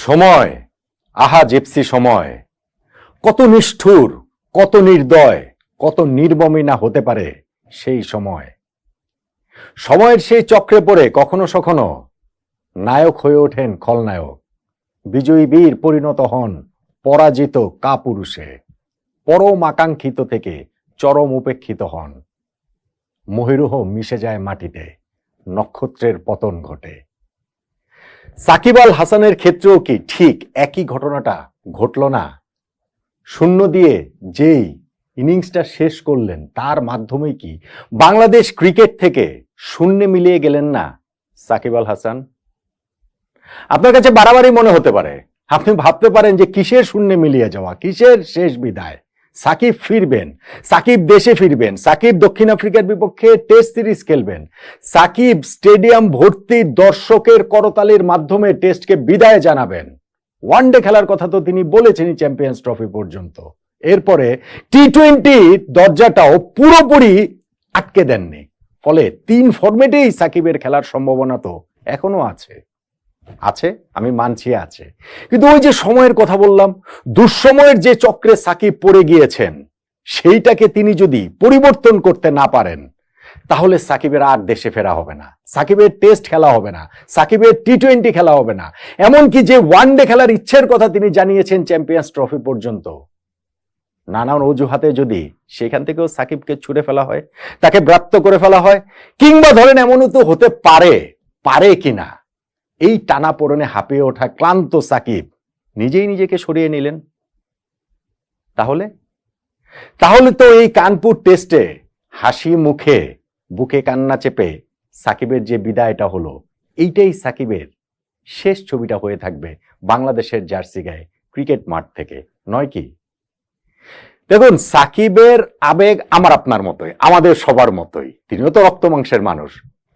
সময়, আহা জিপসি সময়, কত নিষ্ঠুর, কত নির্দয়, কত নির্মমই না হতে পারে সেই সময়। সময়ের সেই চক্রে পড়ে কখনো সখনো নায়ক হয়ে ওঠেন খলনায়ক, বিজয়ী বীর পরিণত হন পরাজিত কাপুরুষে, পরম আকাঙ্ক্ষিত থেকে চরম উপেক্ষিত হন। মহিরুহ মিশে যায় মাটিতে, নক্ষত্রের পতন ঘটে। সাকিব আল হাসানের ক্ষেত্রেও কি ঠিক একই ঘটনাটা ঘটল না? শূন্য দিয়ে যেই ইনিংসটা শেষ করলেন তার মাধ্যমেই কি বাংলাদেশ ক্রিকেট থেকে শূন্যে মিলিয়ে গেলেন না সাকিব আল হাসান? আপনার কাছে বাড়াবাড়ি মনে হতে পারে, আপনি ভাবতে পারেন যে কিসের শূন্যে মিলিয়ে যাওয়া, কিসের শেষ বিদায়। সাকিব ফিরবেন, সাকিব দেশে ফিরবেন, সাকিব দক্ষিণ আফ্রিকার বিপক্ষে টেস্ট সিরিজ খেলবেন, সাকিব স্টেডিয়াম ভর্তি দর্শকের করতালির মাধ্যমে টেস্টকে বিদায় জানাবেন। ওয়ানডে খেলার কথা তো তিনি বলেছেনই চ্যাম্পিয়ন্স ট্রফি পর্যন্ত। এরপরে টি-20 দরজাটাও পুরোপুরি আটকে দেননি। ফলে 3 ফরম্যাটেই সাকিবের খেলার সম্ভাবনা তো এখনো আছে, আমি মানছি আছে। কিন্তু ওই যে সময়ের কথা বললাম, দুঃসময়ের যে চক্রে সাকিব পড়ে গিয়েছেন সেইটাকে তিনি যদি পরিবর্তন করতে না পারেন তাহলে সাকিবের আর দেশে ফেরা হবে না, সাকিবের টেস্ট খেলা হবে না, সাকিবের টি-20 খেলা হবে না। এমনকি যে ওয়ানডে খেলার ইচ্ছের কথা তিনি জানিয়েছেন চ্যাম্পিয়ন্স ট্রফি পর্যন্ত, নানান অজুহাতে যদি সেখান থেকেও সাকিবকে ছুড়ে ফেলা হয়, তাকে ব্রাত্য করে ফেলা হয়, কিংবা ধরেন এমনও তো হতে পারে কিনা এই টানাপোড়েনে হাঁপিয়ে ওঠা ক্লান্ত সাকিব নিজেই নিজেকে সরিয়ে নিলেন, তাহলে তো এই কানপুর টেস্টে হাসি মুখে বুকে কান্না চেপে সাকিবের যে বিদায়টা হলো, এইটাই সাকিবের শেষ ছবিটা হয়ে থাকবে বাংলাদেশের জার্সি গায়ে ক্রিকেট মাঠ থেকে, নয় কি? দেখুন, সাকিবের আবেগ আমার আপনার মতোই, আমাদের সবার মতোই, তিনিও তো রক্ত মাংসের মানুষ।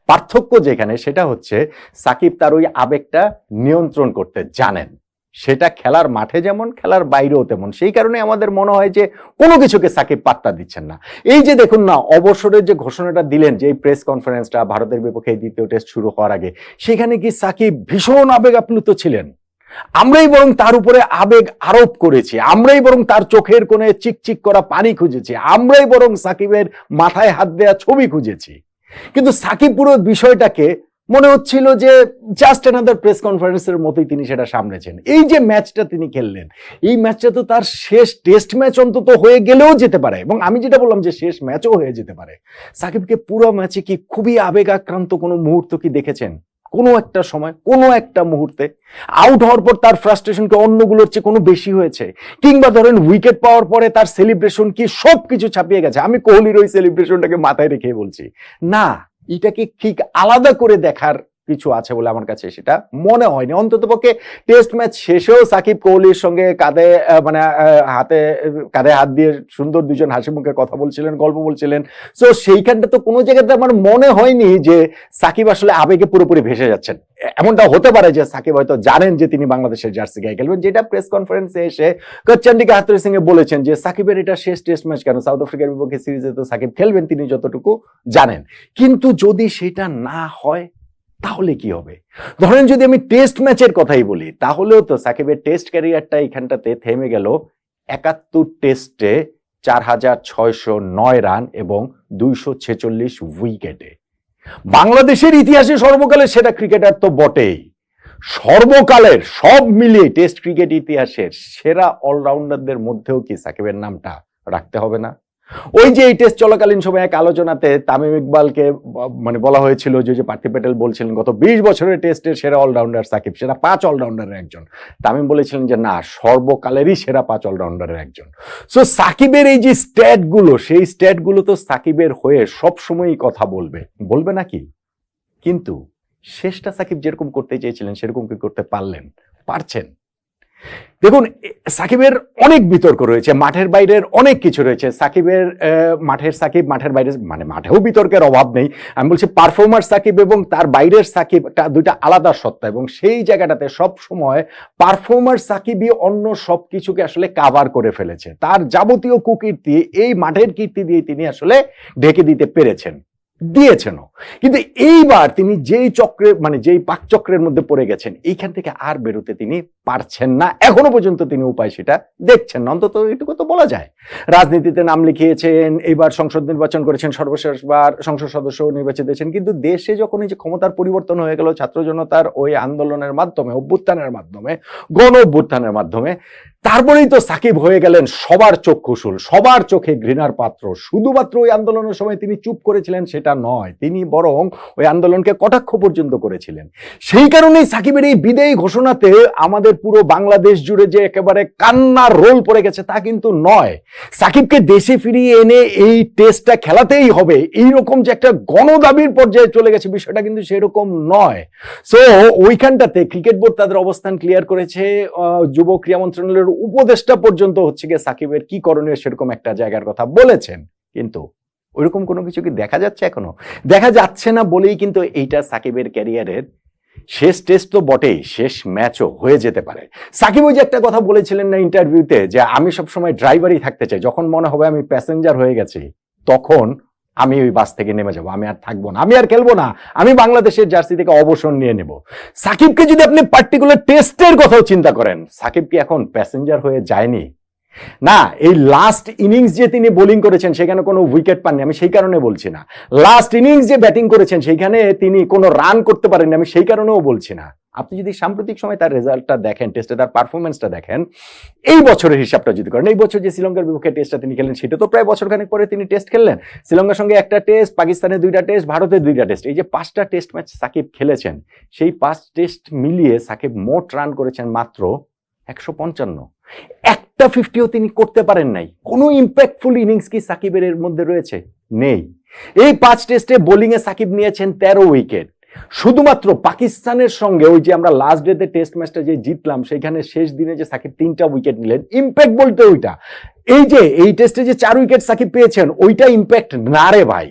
পার্থক্য যেখানে সেটা হচ্ছে সাকিব তার ওই আবেগটা নিয়ন্ত্রণ করতে জানেন, সেটা খেলার মাঠে যেমন খেলার বাইরেও তেমন। সেই কারণে আমাদের মনে হয় যে কোনো কিছুকে সাকিব পাত্তা দিচ্ছেন না। এই যে দেখুন না, অবসরের যে ঘোষণাটা দিলেন, যে প্রেস কনফারেন্সটা ভারতের বিপক্ষে দ্বিতীয় টেস্ট শুরু হওয়ার আগে, সেখানে কি সাকিব ভীষণ আবেগ আপ্লুত ছিলেন। আমরাই বরং তার উপরে আবেগ আরোপ করেছি, আমরাই বরং তার চোখের কোণে চিকচিক করা পানি খুঁজেছি, আমরাই বরং সাকিবের মাথায় হাত দেয়া ছবি খুঁজেছি। কিন্তু সাকিব পুরো বিষয়টাকে মনে হচ্ছিল যে জাস্ট অ্যানাদার প্রেস কনফারেন্সের মতোই তিনি সেটা সামলেছেন। এই যে ম্যাচটা তিনি খেললেন, এই ম্যাচটা তো তার শেষ টেস্ট ম্যাচ অন্তত হয়ে গেলেও যেতে পারে, এবং আমি যেটা বললাম যে শেষ ম্যাচও হয়ে যেতে পারে। সাকিবকে পুরো ম্যাচে কি খুবই আবেগাক্রান্ত কোনো মুহূর্ত কি দেখেছেন? কোনো একটা সময়, কোনো একটা মুহূর্তে আউট হওয়ার পর তার ফ্রাস্ট্রেশন কি অন্যগুলোর চেয়ে কোনো বেশি হয়েছে? কিংবা ধরেন উইকেট পাওয়ার পরে তার সেলিব্রেশন কি সবকিছু ছাপিয়ে গেছে? আমি কোহলির ওই সেলিব্রেশনটাকে মাথায় রেখে বলছি না, এটাকে ঠিক আলাদা করে দেখার কিছু আছে বলে আমার কাছে সেটা মনে হয়নি। অন্ততপক্ষে টেস্ট ম্যাচ শেষেও সাকিব কোহলির সঙ্গে কাঁধে হাত দিয়ে সুন্দর দুজন হাসি মুখে কথা বলছিলেন, গল্প বলছিলেন। সো সেইখানটা তো কোনো জায়গাতে আমার মনে হয়নি যে সাকিব আসলে আবেগে পুরোপুরি ভেসে যাচ্ছেন। এমনটা হতে পারে যে সাকিব হয়তো জানেন যে তিনি বাংলাদেশের জার্সি গায়ে খেলবেন, যেটা প্রেস কনফারেন্সে এসে চন্ডিকা হাথুরু সিং বলেছেন যে সাকিবের এটা শেষ টেস্ট ম্যাচ, কেন সাউথ আফ্রিকার বিপক্ষে সিরিজে তো সাকিব খেলবেন, তিনি যতটুকু জানেন। কিন্তু যদি সেটা না হয় তাহলে কি হবে? ধরেন যদি আমি টেস্ট ম্যাচের কথাই বলি, তাহলেও তো সাকিবের টেস্ট ক্যারিয়ারটা এইখানটাতে থেমে গেল 71 টেস্টে 4609 রান এবং 246 উইকেটে। বাংলাদেশের ইতিহাসে সর্বকালের সেরা ক্রিকেটার তো বটেই, সর্বকালের সব মিলিয়ে টেস্ট ক্রিকেট ইতিহাসের সেরা অলরাউন্ডারদের মধ্যেও কি সাকিবের নামটা রাখতে হবে না? ওই যে এই টেস্ট চলাকালীন সময় এক আলোচনাতে তামিম ইকবালকে বলা হয়েছিল যে পার্থিব প্যাটেল বলছিলেন গত 20 বছরের টেস্টের সেরা অলরাউন্ডার সাকিব, সেরা 5 অলরাউন্ডারের একজন। তামিম বলেছিলেন যে না, সর্বকালেরই সেরা 5 অলরাউন্ডারের একজন। সো সাকিবের এই যে স্ট্যাটগুলো, সেই স্ট্যাটগুলো তো সাকিবের হয়ে সবসময়ই কথা বলবে নাকি? কিন্তু শেষটা সাকিব যেরকম করতে চেয়েছিলেন সেরকম কি করতে পারছেন? দেখুন, সাকিবের অনেক বিতর্ক রয়েছে, মাঠের বাইরের অনেক কিছু রয়েছে। সাকিবের মাঠের সাকিব, মাঠের বাইরে মাঠেও বিতর্কের অভাব নেই। আমি বলছি পারফর্মার সাকিব এবং তার বাইরের সাকিব দুইটা আলাদা সত্তা, এবং সেই জায়গাটাতে সব সময় পারফর্মার সাকিবই অন্য সবকিছুকে আসলে কাভার করে ফেলেছে। তার যাবতীয় কুকীর্তি এই মাঠের কীর্তি দিয়ে তিনি আসলে ঢেকে দিতে দিয়েছেনও। কিন্তু এইবার তিনি যেই চক্রে যেই পাকচক্রের মধ্যে পড়ে গেছেন, এইখান থেকে আর বেরোতে তিনি পারছেন না, এখনো পর্যন্ত তিনি উপায় সেটা দেখছেন না, অন্তত এটুকু তো বলা যায়। রাজনীতিতে নাম লিখিয়েছেন, এইবার সংসদ নির্বাচন করেছেন, সর্বশেষবার সংসদ সদস্য নির্বাচিত হয়েছেন, কিন্তু দেশে যখন এই যে ক্ষমতার পরিবর্তন হয়ে গেল ছাত্র জনতার ওই আন্দোলনের মাধ্যমে, অভ্যুত্থানের মাধ্যমে, গণ অভ্যুত্থানের মাধ্যমে, তারপরেই তো সাকিব হয়ে গেলেন সবার চক্ষুশূল, সবার চোখে ঘৃণার পাত্র। শুধুমাত্র ওই আন্দোলনের সময় তিনি চুপ করেছিলেন সেটা নয়, তিনি বরং ওই আন্দোলনকে কটাক্ষ পর্যন্ত করেছিলেন। সেই কারণেই সাকিবের এই বিদায়ী ঘোষণাতে আমাদের পুরো বাংলাদেশ জুড়ে যে একেবারে কান্নার রোল পড়ে গেছে তা কিন্তু নয়। সাকিবকে দেশে ফিরিয়ে এনে এই টেস্টটা খেলাতেই হবে এইরকম যে একটা গণদাবির পর্যায়ে চলে গেছে, বিষয়টা কিন্তু সেরকম নয়। সো ওইখানটাতে ক্রিকেট বোর্ড তাদের অবস্থান ক্লিয়ার করেছে, যুব ক্রীড়া মন্ত্রণালয়ের উপদেষ্টা পর্যন্ত হচ্ছে গিয়ে সাকিবের কি করণীয় সেরকম একটা জায়গার কথা বলেছেন, কিন্তু ওইরকম কোনো কিছু কি দেখা যাচ্ছে? এখনো দেখা যাচ্ছে না বলেই কিন্তু এইটা সাকিবের ক্যারিয়ারের শেষ টেস্ট তো বটেই, শেষ ম্যাচও হয়ে যেতে পারে। সাকিব ওই যে একটা কথা বলেছিলেন না ইন্টারভিউতে, যে আমি সবসময় ড্রাইভারই থাকতে চাই, যখন মনে হবে আমি প্যাসেঞ্জার হয়ে গেছি তখন আমি ওই বাস থেকে নেমে যাবো, আমি আর থাকবো না, আমি আর খেলবো না, আমি বাংলাদেশের জার্সি থেকে অবসর নিয়ে নেব। সাকিবকে যদি আপনি পার্টিকুলার টেস্টের কথাও চিন্তা করেন, সাকিব কি এখন প্যাসেঞ্জার হয়ে যায়নি? না, এই লাস্ট ইনিংস যে তিনি বোলিং করেছেন সেখানে কোনো উইকেট পাননি, আমি সেই কারণে বলছি না। লাস্ট ইনিংস যে ব্যাটিং করেছেন সেইখানে তিনি কোনো রান করতে পারেননি, আমি সেই কারণেও বলছি না। আপনি যদি সাম্প্রতিক সময় তার রেজাল্টটা দেখেন, টেস্টে তার পারফরমেন্সটা দেখেন, এই বছরের হিসাবটা যদি করেন, এই বছর যে শ্রীলঙ্কার বিপক্ষে টেস্টটা তিনি খেলেন সেটা তো প্রায় বছরখানেক পরে তিনি টেস্ট খেললেন। শ্রীলঙ্কার সঙ্গে একটা টেস্ট, পাকিস্তানের 2টা টেস্ট, ভারতের 2টা টেস্ট, এই যে 5টা টেস্ট ম্যাচ সাকিব খেলেছেন, সেই 5 টেস্ট মিলিয়ে সাকিব মোট রান করেছেন মাত্র 155। একটা 50ও তিনি করতে পারেন নাই। কোনো ইম্প্যাক্টফুল ইনিংস কি সাকিবের এর মধ্যে রয়েছে? নেই। এই 5 টেস্টে বোলিং এ সাকিব নিয়েছেন 13 উইকেট। শুধুমাত্র পাকিস্তানের সঙ্গে ওই যে আমরা লাস্ট ডেতে টেস্ট ম্যাচটা যে জিতলাম সেখানে শেষ দিনে যে সাকিব 3টা উইকেট নিলেন, ইম্প্যাক্ট বলতে ওইটা। এই যে এই টেস্টে যে 4 উইকেট সাকিব পেয়েছেন ওইটা ইম্প্যাক্ট না রে ভাই।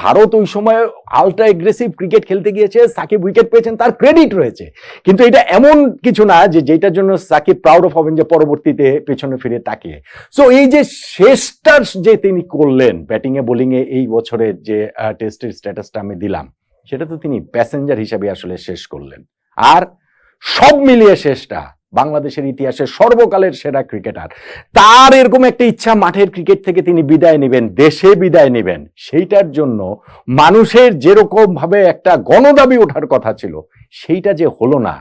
ভারত ওই সময় আল্ট্রা এগ্রেসিভ ক্রিকেট খেলতে গিয়েছে, সাকিব উইকেট পেয়েছেন, তার ক্রেডিট রয়েছে, কিন্তু এটা এমন কিছু না যে যেটার জন্য সাকিব প্রাউড অফ হবেন যে পরবর্তীতে পেছনে ফিরে তাকিয়ে। সো এই যে শেষটা যে তিনি করলেন ব্যাটিং এ বোলিং এ, এই বছরের যে টেস্টের স্ট্যাটাসটা আমি দিলাম সেটা তো তিনি প্যাসেঞ্জার হিসাবে আসলে শেষ করলেন। আর সব মিলিয়ে শেষটা বাংলাদেশের ইতিহাসে সর্বকালের সেরা ক্রিকেটার, তার এরকম একটা ইচ্ছা মাঠের ক্রিকেট থেকে তিনি বিদায় নেবেন, দেশে বিদায় নেবেন, সেইটার জন্য মানুষের যেরকম ভাবে একটা গণদাবি ওঠার কথা ছিল সেইটা যে হলো না,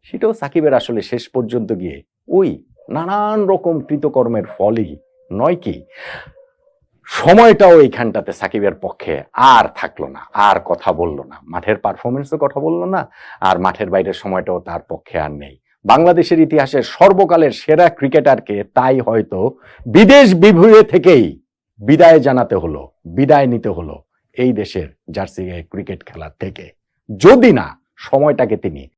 সেটাও সাকিবের আসলে শেষ পর্যন্ত গিয়ে ওই নানান রকম কৃতকর্মের ফলই নয় কি? সময়টাও এইখানটাতে সাকিবের পক্ষে আর থাকলো না, আর কথা বললো না, মাঠের পারফরমেন্সও কথা বললো না, আর মাঠের বাইরের সময়টাও তার পক্ষে আর নেই। বাংলাদেশের ইতিহাসের সর্বকালের সেরা ক্রিকেটারকে তাই হয়তো বিদেশ বিভূঁইয়ে থেকেই বিদায় জানাতে হলো, বিদায় নিতে হলো এই দেশের জার্সি ক্রিকেট খেলা থেকে, যদি না সময়টাকে তিনি